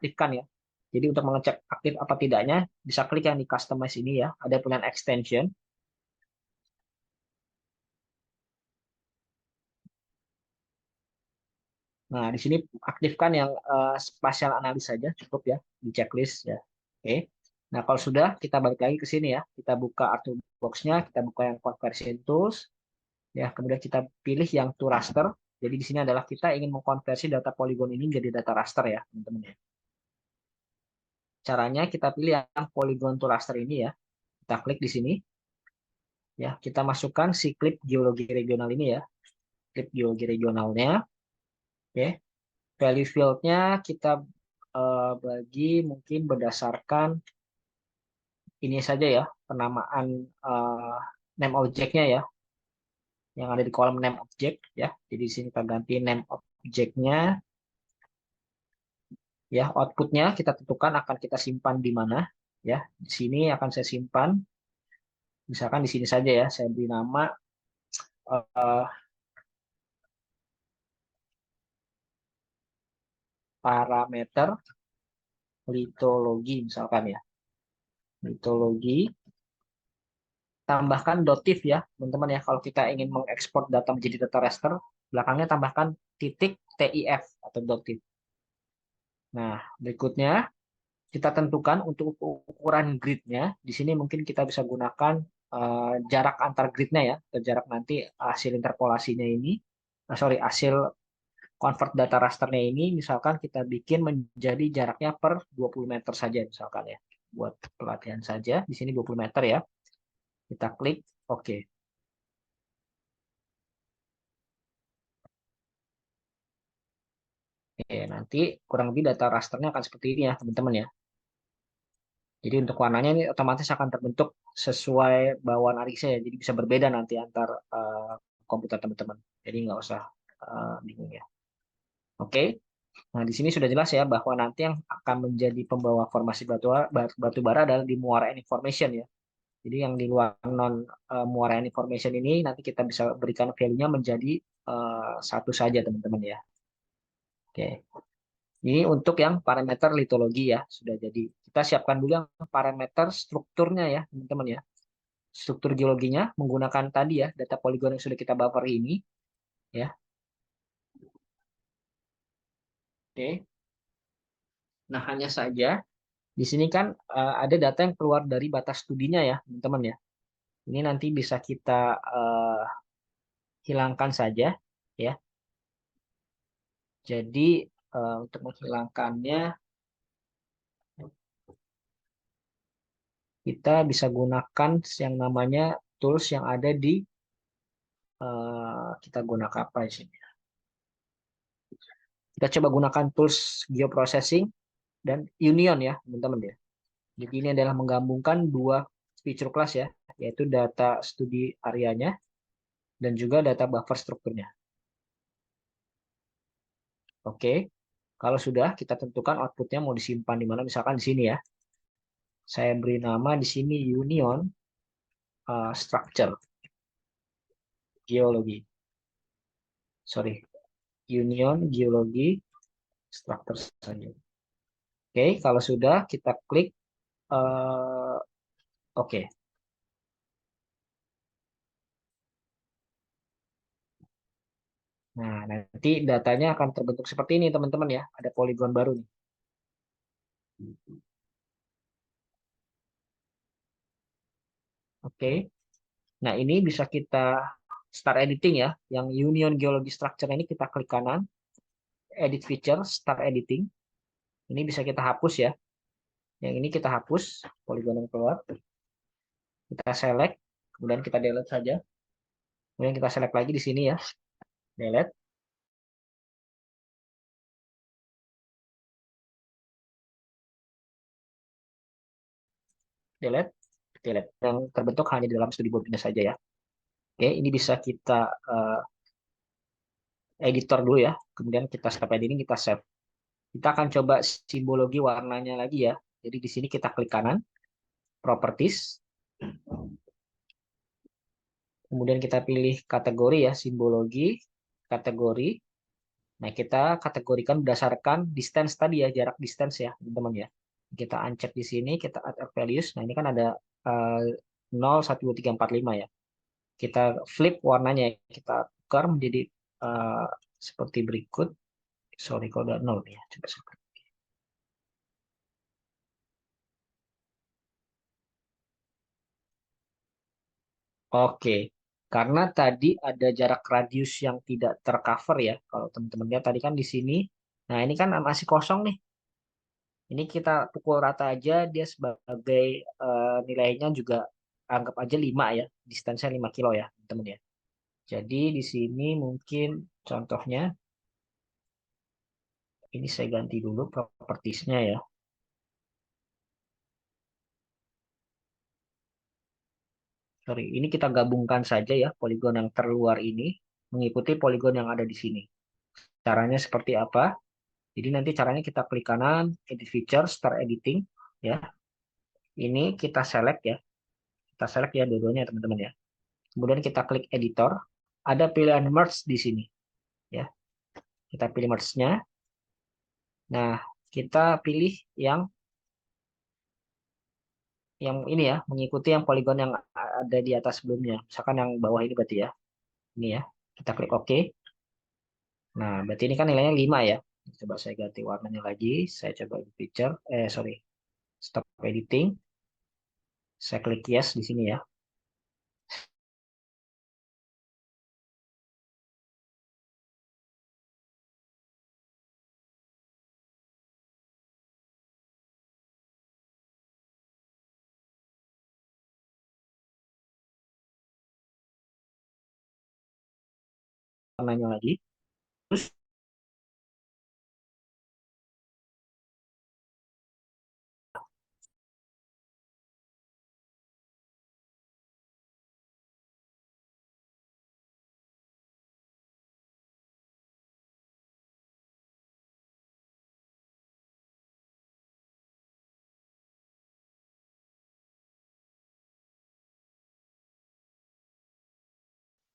aktifkan ya. Jadi untuk mengecek aktif apa tidaknya, bisa klik yang di customize ini ya. Ada pilihan extension. Nah, di sini aktifkan yang spatial analis saja cukup ya di checklist ya. Oke. Nah, kalau sudah kita balik lagi ke sini ya. Kita buka Artur box-nya, kita buka yang conversion tools ya. Kemudian kita pilih yang to raster. Jadi di sini adalah kita ingin mengkonversi data poligon ini menjadi data raster ya, teman-teman ya. Caranya kita pilih yang polygon to raster ini ya. Kita klik di sini ya. Kita masukkan si klip geologi regional ini ya. Klip geologi regionalnya. Oke. Value field-nya kita bagi mungkin berdasarkan ini saja ya, penamaan name object-nya ya, yang ada di kolom name object ya. Jadi di sini kita ganti name object-nya ya, output-nya kita tentukan akan kita simpan di mana ya. Di sini akan saya simpan misalkan di sini saja ya, saya beri nama eh, parameter litologi misalkan ya. Litologi tambahkan dotif ya, teman-teman ya. Kalau kita ingin mengekspor data menjadi data raster, belakangnya tambahkan titik TIF atau dotif. Nah, berikutnya kita tentukan untuk ukuran gridnya. Di sini mungkin kita bisa gunakan jarak antar gridnya ya, atau jarak nanti hasil interpolasinya ini, sorry, hasil convert data rasternya ini, misalkan kita bikin menjadi jaraknya per 20 meter saja misalkan ya. Buat pelatihan saja, di sini 20 meter ya. Kita klik oke. Oke, nanti kurang lebih data rasternya akan seperti ini ya, teman-teman ya. Jadi untuk warnanya ini otomatis akan terbentuk sesuai bawaan Arisa ya. Jadi bisa berbeda nanti antar komputer teman-teman. Jadi nggak usah bingung ya. Oke. Nah, di sini sudah jelas ya bahwa nanti yang akan menjadi pembawa formasi batu bara adalah di muara information ya. Jadi yang di luar non muara information ini nanti kita bisa berikan value-nya menjadi satu saja teman-teman ya. Oke. Ini untuk yang parameter litologi ya, sudah jadi. Kita siapkan dulu yang parameter strukturnya ya, teman-teman ya. Struktur geologinya menggunakan tadi ya, data poligon yang sudah kita buffer ini ya. Oke. Nah, hanya saja di sini kan ada data yang keluar dari batas studinya ya, teman-teman ya. Ini nanti bisa kita hilangkan saja ya. Jadi untuk menghilangkannya kita bisa gunakan yang namanya tools yang ada di kita gunakan apa di sini? Kita coba gunakan tools geoprocessing dan union ya, teman-teman ya. Jadi ini adalah menggabungkan dua feature class ya, yaitu data studi areanya dan juga data buffer strukturnya. Oke, kalau sudah kita tentukan outputnya mau disimpan di mana, misalkan di sini ya. Saya beri nama di sini union structure geologi. Sorry, union geologi structure saja. Oke, kalau sudah kita klik oke. Nah, nanti datanya akan terbentuk seperti ini, teman-teman ya. Ada poligon baru nih. Oke. Nah, ini bisa kita start editing ya. Yang Union Geology Structure ini kita klik kanan, edit feature, start editing. Ini bisa kita hapus ya. Yang ini kita hapus, poligon yang keluar. Kita select, kemudian kita delete saja. Kemudian kita select lagi di sini ya. Delete, delete, delete. Yang terbentuk hanya di dalam studi bobinnya saja ya. Oke, ini bisa kita editor dulu ya. Kemudian kita stop editing, kita save. Kita akan coba simbologi warnanya lagi ya. Jadi di sini kita klik kanan, properties. Kemudian kita pilih kategori ya, simbologi, kategori. Nah, kita kategorikan berdasarkan distance tadi ya, jarak distance ya, teman-teman ya. Kita uncheck di sini, kita add add values. Nah, ini kan ada 0, 1, 2, 3, 4, 5 ya. Kita flip warnanya, ya. Kita tukar menjadi eh, seperti berikut. Sorry, kalau udah 0 ya. Coba saya. Oke, karena tadi ada jarak radius yang tidak tercover ya. Kalau teman-teman lihat tadi kan di sini. Nah, ini kan masih kosong nih. Ini kita pukul rata aja, dia sebagai nilainya juga anggap aja 5 ya. Distansnya 5 kilo ya, teman-teman ya. Jadi di sini mungkin contohnya, ini saya ganti dulu propertiesnya ya. Sorry, ini kita gabungkan saja ya poligon yang terluar ini mengikuti poligon yang ada di sini. Caranya seperti apa? Jadi nanti caranya kita klik kanan, edit feature, start editing ya. Ini kita select ya. Kita select ya dua-duanya teman-teman ya. Kemudian kita klik editor, ada pilihan merge di sini ya. Kita pilih merge-nya. Nah, kita pilih yang ini ya, mengikuti yang poligon yang ada di atas sebelumnya. Misalkan yang bawah ini berarti ya. Ini ya. Kita klik OK. Nah, berarti ini kan nilainya 5 ya. Coba saya ganti warnanya lagi. Saya coba edit picture. Sorry. Stop editing. Saya klik yes di sini ya. Warnanya lagi. Terus,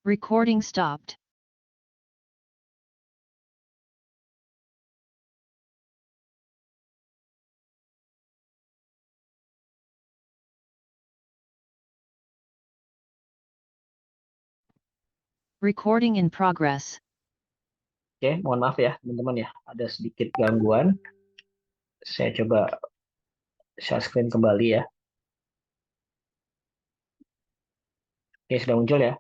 Recording stopped. Recording in progress. oke, mohon maaf ya teman-teman ya. Ada sedikit gangguan. Saya coba share screen kembali ya. Oke, sudah muncul ya.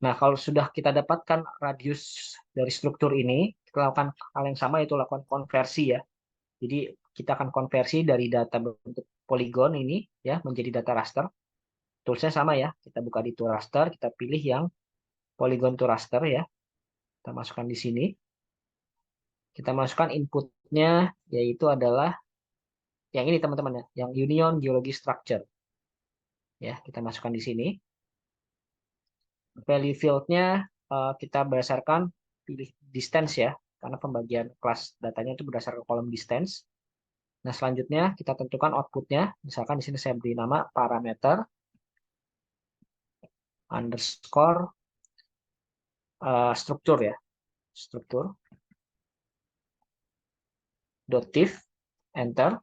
Nah, kalau sudah kita dapatkan radius dari struktur ini, kita lakukan hal yang sama, yaitu lakukan konversi ya. Jadi kita akan konversi dari data bentuk poligon ini ya menjadi data raster. Toolsnya sama ya. Kita buka di tool raster, kita pilih yang polygon to raster ya. Kita masukkan di sini. Kita masukkan inputnya yaitu adalah yang ini teman-teman ya, yang Union Geology Structure. Ya, kita masukkan di sini. Value field-nya kita berdasarkan pilih distance ya, karena pembagian kelas datanya itu berdasarkan kolom distance. Nah, selanjutnya kita tentukan outputnya. Misalkan di sini saya beri nama parameter underscore struktur ya, struktur dotif, enter.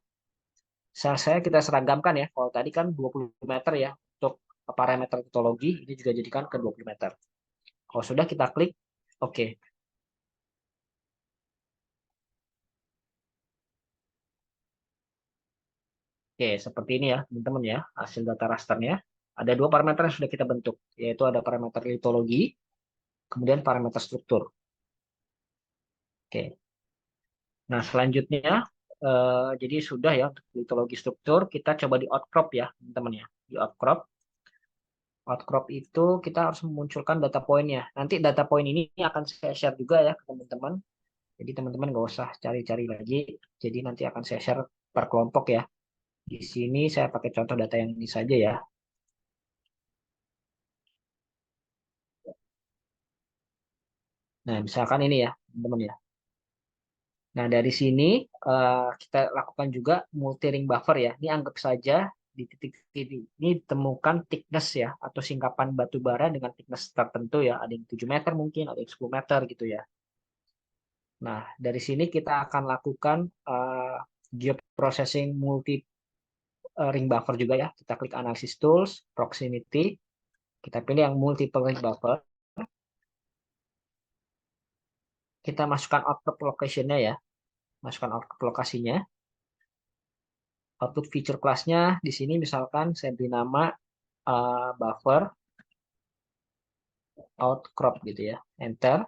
Saya kita seragamkan ya. Kalau tadi kan 20 meter ya untuk parameter topologi, ini juga jadikan ke 20 meter. Kalau sudah kita klik OK. Oke, seperti ini ya teman-teman ya hasil data rasternya. Ada dua parameter yang sudah kita bentuk, yaitu ada parameter litologi, kemudian parameter struktur. Oke. Nah, selanjutnya jadi sudah ya untuk litologi struktur, kita coba di outcrop ya teman-teman ya. Di outcrop. Outcrop itu kita harus memunculkan data poinnya. Nanti data point ini akan saya share juga ya ke teman-teman. Jadi teman-teman nggak usah cari-cari lagi. Jadi nanti akan saya share per kelompok ya. Di sini saya pakai contoh data yang ini saja ya. Nah, misalkan ini ya, teman-teman ya. Nah, dari sini kita lakukan juga multi-ring buffer ya. Ini anggap saja di titik ini ditemukan thickness ya, atau singkapan batu bara dengan thickness tertentu ya. Ada yang 7 meter mungkin, ada yang 10 meter gitu ya. Nah, dari sini kita akan lakukan geoprocessing multi ring buffer juga ya. Kita klik analysis tools, proximity, kita pilih yang multiple ring buffer. Kita masukkan output location-nya ya. Masukkan output lokasinya. Output feature class-nya di sini misalkan saya beri nama buffer outcrop gitu ya. Enter.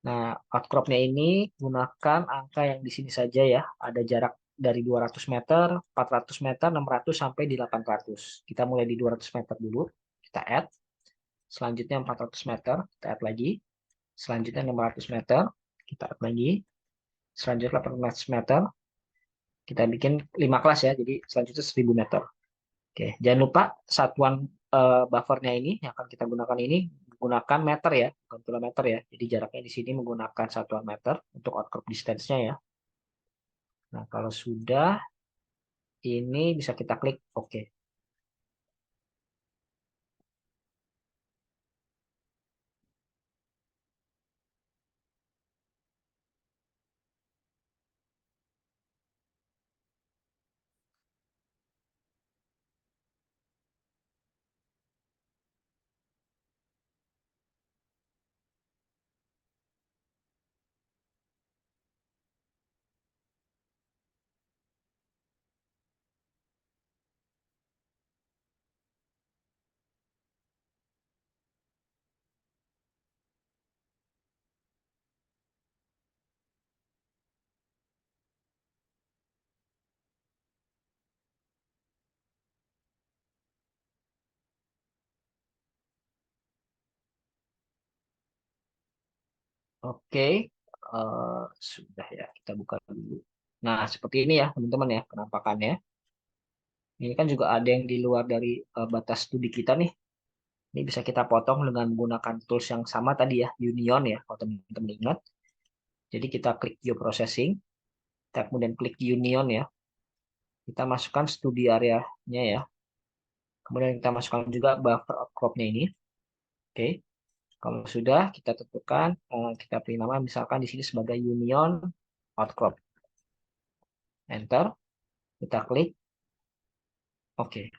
Nah, outcrop-nya ini gunakan angka yang di sini saja ya. Ada jarak dari 200 meter, 400 meter, 600 sampai di 800. Kita mulai di 200 meter dulu. Kita add. Selanjutnya 400 meter, kita add lagi. Selanjutnya 600 meter, kita add lagi. Selanjutnya 800 meter, kita bikin 5 kelas ya. Jadi selanjutnya 1000 meter. Oke, jangan lupa satuan buffernya ini yang akan kita gunakan ini menggunakan meter ya, bukan kilometer ya. Jadi jaraknya di sini menggunakan satuan meter untuk outcrop distance-nya ya. Nah, kalau sudah ini bisa kita klik OK. Oke, sudah ya, kita buka dulu. Nah, seperti ini ya, teman-teman ya, penampakannya. Ini kan juga ada yang di luar dari batas studi kita nih. Ini bisa kita potong dengan menggunakan tools yang sama tadi ya, Union ya, kalau teman-teman ingat. Jadi kita klik geoprocessing, kita kemudian klik Union ya. Kita masukkan studi area-nya ya. Kemudian kita masukkan juga buffer outcrop-nya ini. Oke. Kalau sudah, kita tentukan, kita beri nama misalkan di sini sebagai Union outcrop. Enter, kita klik OK.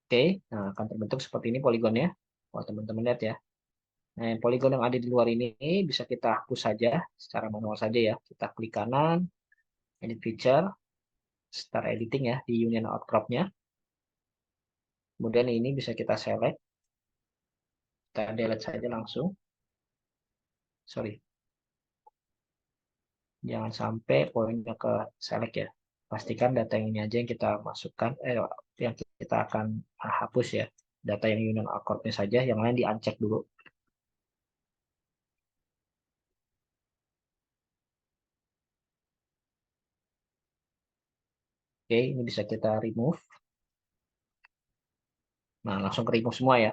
Oke, nah akan terbentuk seperti ini poligonnya. Kalau teman-teman lihat ya. Nah, yang poligon yang ada di luar ini bisa kita hapus saja secara manual saja ya. Kita klik kanan, edit feature, start editing ya di union outcrop-nya. Kemudian ini bisa kita select, kita delete saja langsung. Sorry, jangan sampai poinnya ke select ya. Pastikan data yang ini aja yang kita masukkan, yang kita akan hapus ya. Data yang union outcrop-nya saja, yang lain di-uncheck dulu. Oke, ini bisa kita remove. Nah, langsung ke remove semua ya.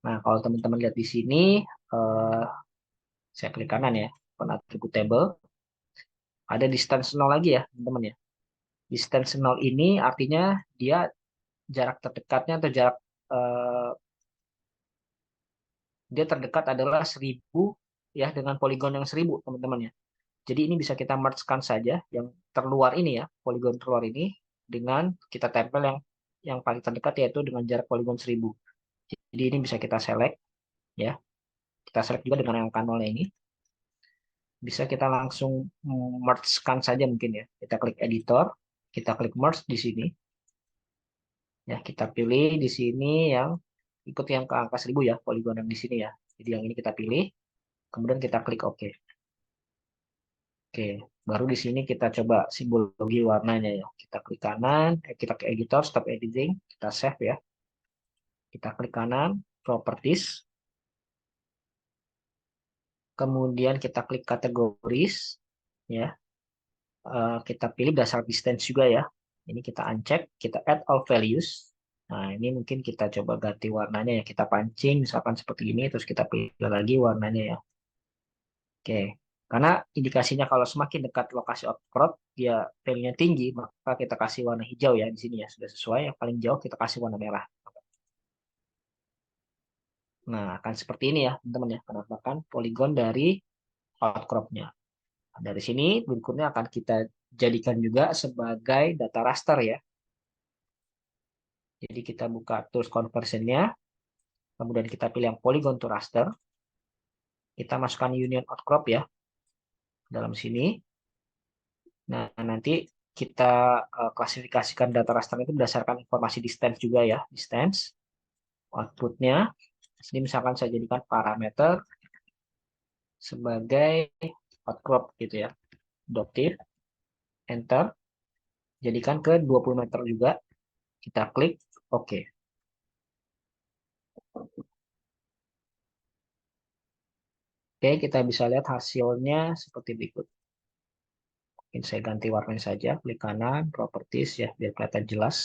Nah, kalau teman-teman lihat di sini, eh, saya klik kanan ya, open attribute table. Ada distance 0 lagi ya, teman-teman ya. Distance 0 ini artinya dia jarak terdekatnya atau jarak eh, dia terdekat adalah 1000 ya dengan poligon yang 1000, teman-teman ya. Jadi ini bisa kita merge-kan saja yang terluar ini ya, poligon terluar ini dengan kita tempel yang paling terdekat yaitu dengan jarak poligon 1000. Jadi ini bisa kita select ya. Kita select juga dengan angka 0 ini. Bisa kita langsung merge-kan saja mungkin ya. Kita klik editor, kita klik merge di sini. Ya, kita pilih di sini yang ikut yang ke angka 1000 ya, poligon yang di sini ya. Jadi yang ini kita pilih, kemudian kita klik OK. Oke, baru di sini kita coba simbologi warnanya ya. Kita klik kanan, kita ke editor, stop editing, kita save ya. Kita klik kanan, properties, kemudian kita klik kategoris ya. Kita pilih dasar distance juga ya. Ini kita uncheck, kita add all values. Nah, ini mungkin kita coba ganti warnanya ya. Kita pancing misalkan seperti ini, terus kita pilih lagi warnanya ya. Oke, karena indikasinya kalau semakin dekat lokasi outcrop, dia value-nya tinggi, maka kita kasih warna hijau ya di sini ya. Sudah sesuai, yang paling jauh kita kasih warna merah. Nah, akan seperti ini ya, teman-teman ya, penampakan poligon dari outcropnya. Nah, dari sini berikutnya akan kita jadikan juga sebagai data raster ya. Jadi kita buka tools conversion-nya, kemudian kita pilih yang polygon to raster. Kita masukkan union outcrop ya dalam sini. Nah, nanti kita klasifikasikan data raster itu berdasarkan informasi distance juga ya, distance. Outputnya, sini misalkan saya jadikan parameter sebagai outcrop gitu ya. Adoptive, enter, jadikan ke 20 meter juga. Kita klik OK. Oke, kita bisa lihat hasilnya seperti berikut. Mungkin saya ganti warnanya saja, klik kanan, properties ya, biar kelihatan jelas.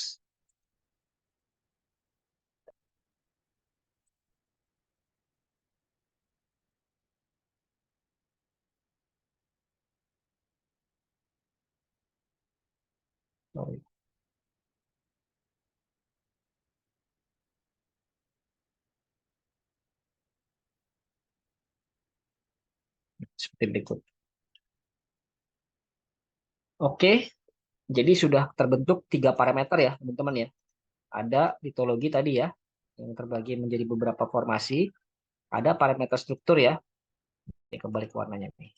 Sorry. Seperti berikut. Oke, jadi sudah terbentuk 3 parameter ya, teman-teman ya. Ada litologi tadi ya, yang terbagi menjadi beberapa formasi. Ada parameter struktur ya. Ini kebalik warnanya nih.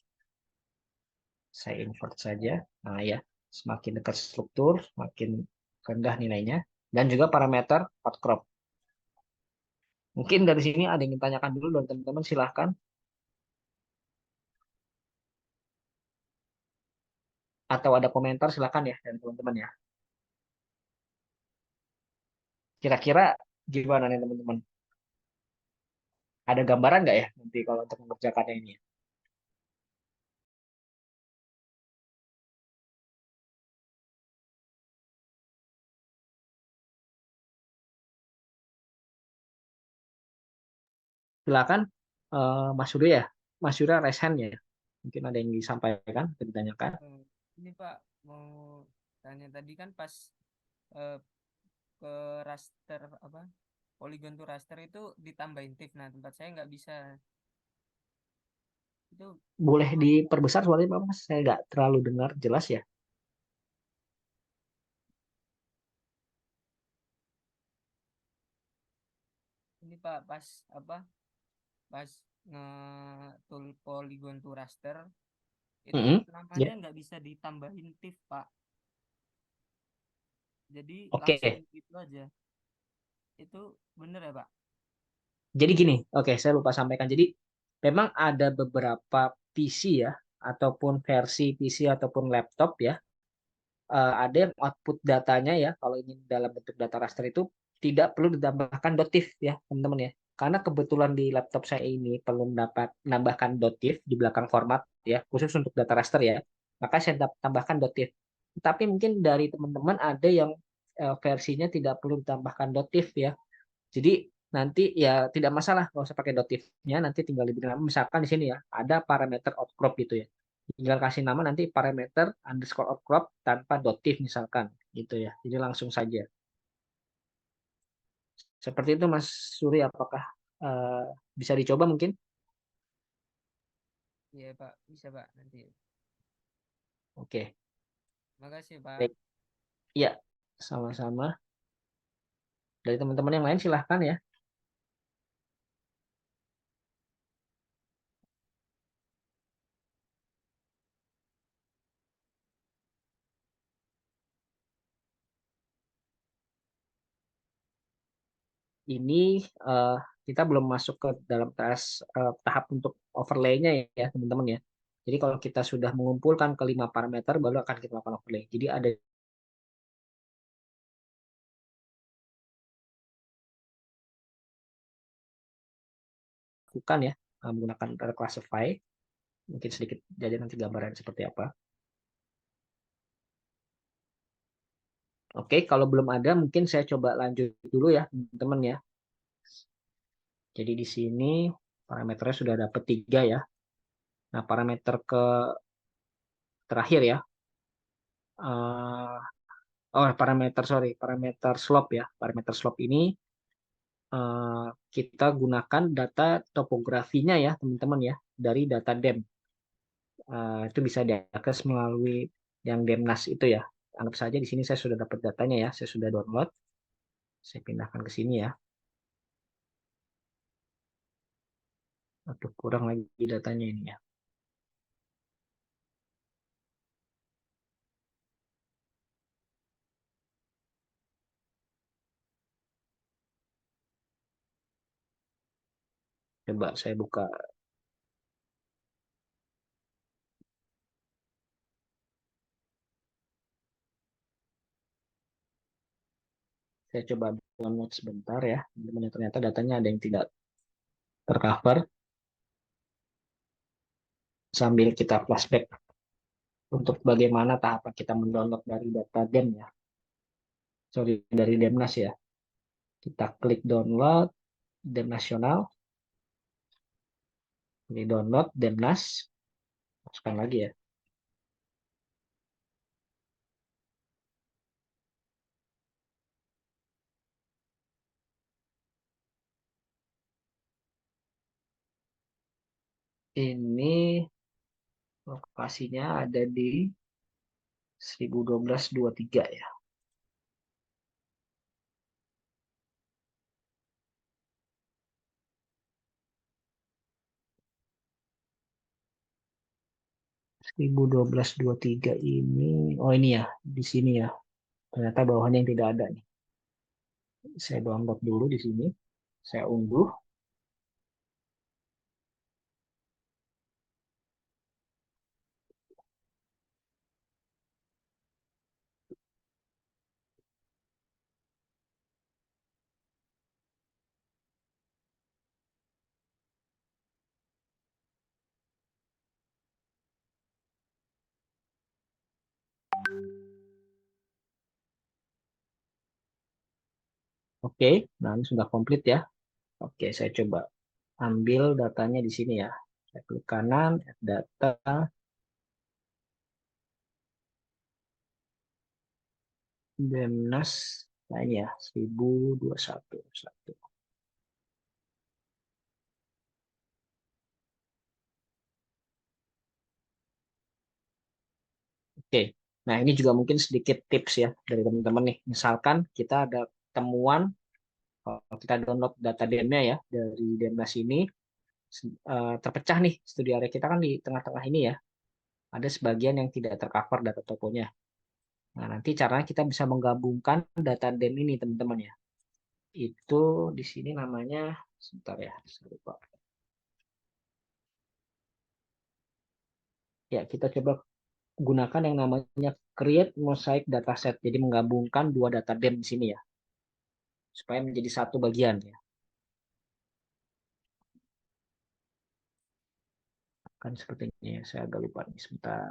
Saya invert saja. Nah ya, semakin dekat struktur, semakin rendah nilainya. Dan juga parameter outcrop. Mungkin dari sini ada yang ingin tanyakan dulu, dan teman-teman silahkan. Atau ada komentar silahkan ya dari teman-teman ya. Kira-kira gimana nih teman-teman? Ada gambaran nggak ya nanti kalau untuk mengerjakannya ini? Silakan Mas Surya ya. Mas Surya raise hand ya. Mungkin ada yang disampaikan atau ditanyakan. Eh, ini Pak mau tanya tadi kan pas eh, ke raster apa polygon to raster itu ditambahin TIFF. Nah tempat saya nggak bisa itu. Boleh diperbesar suaranya Pak Mas? Saya nggak terlalu dengar jelas ya. Ini Pak pas apa pas nge tool polygon to raster itu Mm-mm. namanya Ya, nggak bisa ditambahin TIFF Pak, jadi langsung oke. gitu aja. Itu bener ya Pak? Jadi gini, oke, saya lupa sampaikan. Jadi memang ada beberapa PC ya, ataupun versi PC ataupun laptop ya, ada yang output datanya ya, kalau ini dalam bentuk data raster itu tidak perlu ditambahkan dotif ya, teman-teman ya. Karena kebetulan di laptop saya ini perlu menambahkan dotif di belakang format ya, khusus untuk data raster ya. Maka saya tambahkan dotif. Tapi mungkin dari teman-teman ada yang versinya tidak perlu ditambahkan dotif ya. Jadi nanti ya tidak masalah kalau saya pakai dotifnya, nanti tinggal diberi nama. Misalkan di sini ya ada parameter outcrop gitu ya. Tinggal kasih nama nanti parameter underscore outcrop tanpa dotif misalkan gitu ya. Jadi langsung saja. Seperti itu Mas Suri, apakah eh, bisa dicoba mungkin? Iya Pak, bisa Pak nanti. Oke, Makasih Pak. baik. Ya, sama-sama. Dari teman-teman yang lain silahkan ya. Ini eh, kita belum masuk ke dalam tahap untuk overlay-nya ya teman-teman ya. Jadi kalau kita sudah mengumpulkan kelima parameter baru akan kita lakukan overlay. Jadi ada bukan ya menggunakan classify. Mungkin sedikit jadi nanti gambaran seperti apa. Oke, kalau belum ada mungkin saya coba lanjut dulu ya teman-teman ya. Jadi di sini parameternya sudah dapat 3 ya. Nah, parameter ke terakhir ya. eh, parameter slope ya. Parameter slope ini kita gunakan data topografinya ya teman-teman ya dari data DEM. Itu bisa diakses melalui yang Demnas itu ya. Anggap saja di sini saya sudah dapat datanya ya, saya sudah download. Saya pindahkan ke sini ya. Aduh, kurang lagi datanya ini ya. Coba saya buka. Saya coba download sebentar ya. Teman-teman, ternyata datanya ada yang tidak tercover. Sambil kita flashback untuk bagaimana tahapan kita mendownload dari data DEM ya. Sorry, dari Demnas ya. Kita klik download DEM nasional. Ini download Demnas. Masukkan lagi ya. Ini lokasinya ada di 1223 ya. Seribu dua belas dua tiga ini, oh ini ya, di sini ya. Ternyata bawahnya yang tidak ada nih. Saya download dulu di sini. Saya unduh. Oke, nah ini sudah komplit ya. Oke, saya coba ambil datanya di sini ya. Saya klik kanan, add data, Demnas, nah ini ya, 1021. Oke, nah ini juga mungkin sedikit tips ya dari teman-teman nih. Misalkan kita ada temuan, kalau kita download data DEM-nya ya dari Demnas ini, terpecah nih studi area kita kan di tengah-tengah ini ya. Ada sebagian yang tidak tercover data toponya. Nah, nanti caranya kita bisa menggabungkan data DEM ini teman-teman ya. Itu di sini namanya, sebentar ya, saya lupa. Ya, kita coba gunakan yang namanya create mosaic dataset. Jadi menggabungkan dua data DEM di sini ya, supaya menjadi satu bagian ya. Kan sepertinya ya, saya agak lupa nih sebentar.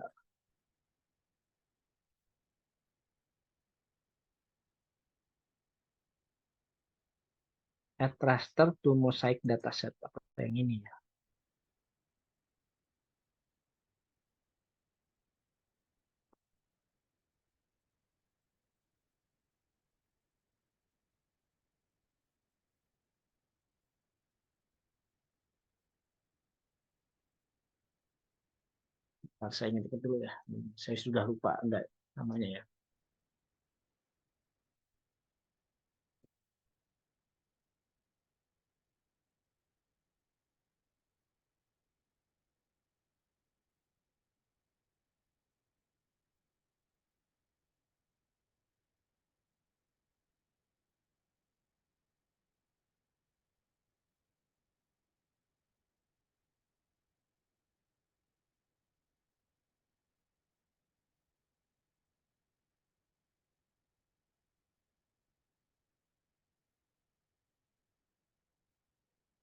Add raster to mosaic dataset. Apa yang ini ya? Nah, saya ingat dulu ya. Saya sudah lupa enggak namanya ya.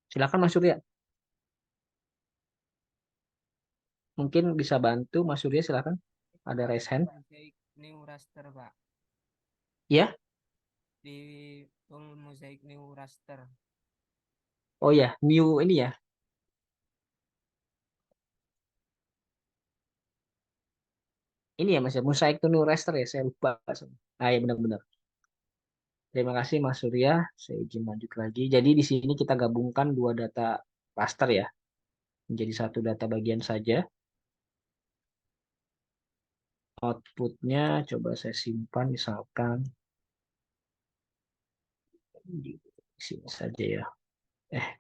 Silakan Mas Surya. Mungkin bisa bantu Mas Surya, silakan. Ada raise hand. Mosaic New Raster, Pak. Ya. Di tool Mosaic New Raster. Oh ya, new ini ya. Ini ya Mas ya, Mosaic to New Raster ya, saya lupa. Ah ya benar-benar. Terima kasih Mas Surya. Saya izin lanjut lagi. Jadi di sini kita gabungkan dua data raster ya, menjadi satu data bagian saja. Outputnya coba saya simpan misalkan di sini saja ya.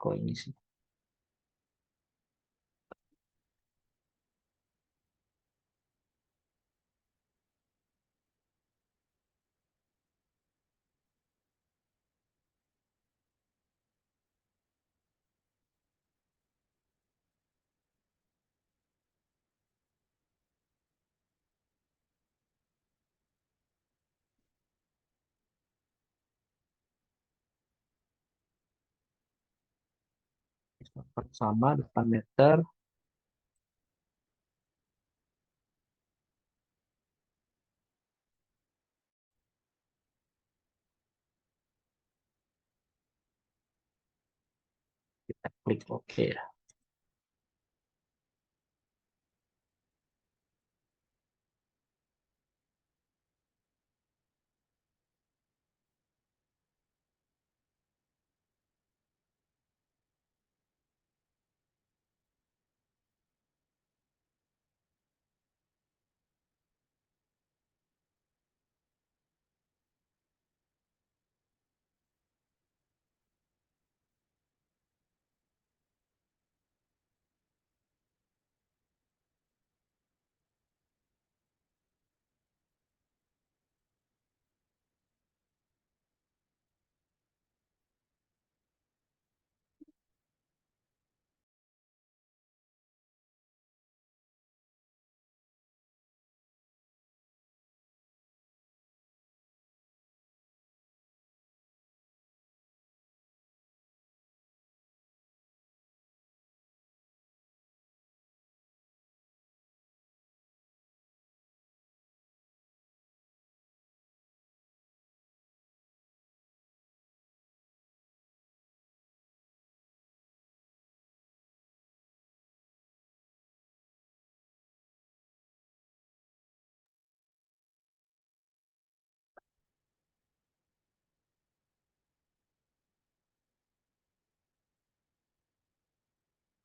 Kok ini sih? Sama depan meter. Kita klik OK ya.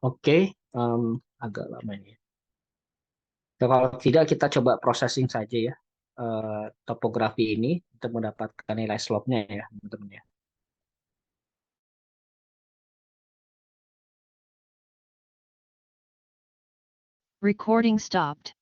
Oke, agak lama ini. So, kalau tidak kita coba processing saja ya topografi ini untuk mendapatkan nilai slope-nya ya, teman-teman ya. Recording stopped.